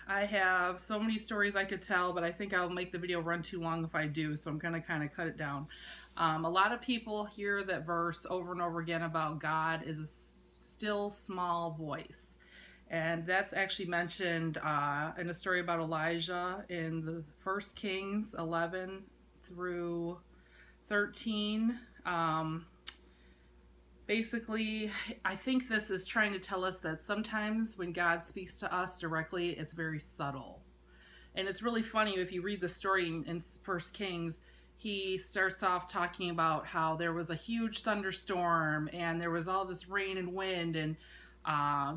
I have so many stories I could tell, but I think I'll make the video run too long if I do, so I'm going to kind of cut it down. A lot of people hear that verse over and over again about God is a still small voice. And that's actually mentioned in a story about Elijah in the 1 Kings 11 through 13. Basically, I think this is trying to tell us that sometimes when God speaks to us directly, it's very subtle. And it's really funny if you read the story in 1 Kings, he starts off talking about how there was a huge thunderstorm and there was all this rain and wind, and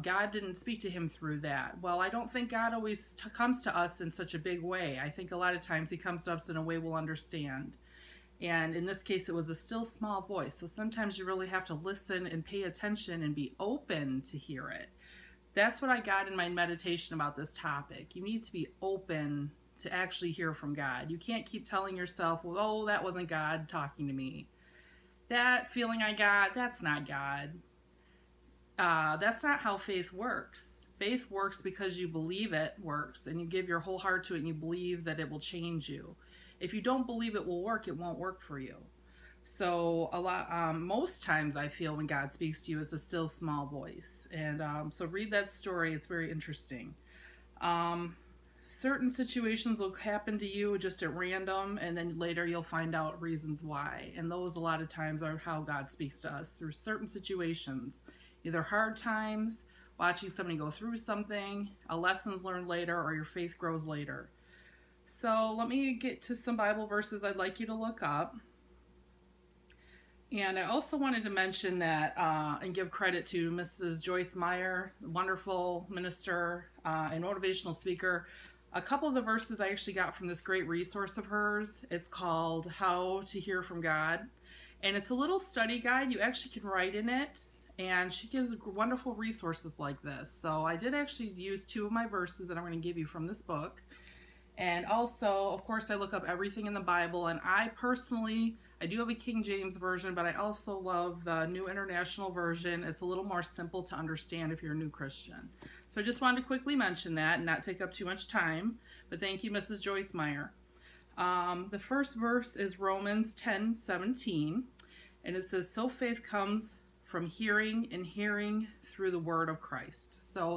God didn't speak to him through that. Well, I don't think God always comes to us in such a big way. I think a lot of times he comes to us in a way we'll understand. And in this case, it was a still small voice. So sometimes you really have to listen and pay attention and be open to hear it. That's what I got in my meditation about this topic. You need to be open to actually hear from God. You can't keep telling yourself, well, oh, that wasn't God talking to me. That feeling I got, that's not God. That's not how faith works. Faith works because you believe it works and you give your whole heart to it and you believe that it will change you. If you don't believe it will work, it won't work for you. So most times I feel when God speaks to you is a still small voice. And so read that story. It's very interesting. Certain situations will happen to you just at random, and then later you'll find out reasons why. And those a lot of times are how God speaks to us, through certain situations. Either hard times, watching somebody go through something, a lessons learned later, or your faith grows later. So let me get to some Bible verses I'd like you to look up. And I also wanted to mention that and give credit to Mrs. Joyce Meyer, wonderful minister and motivational speaker. A couple of the verses I actually got from this great resource of hers. It's called How to Hear from God. And it's a little study guide. You actually can write in it. And she gives wonderful resources like this. So I did actually use two of my verses that I'm going to give you from this book. And also, of course, I look up everything in the Bible, and I do have a King James version, but I also love the New International Version. It's a little more simple to understand if you're a new Christian. So I just wanted to quickly mention that and not take up too much time, but thank you, Mrs. Joyce Meyer. The first verse is Romans 10:17, and it says, "So faith comes from hearing, and hearing through the word of Christ." So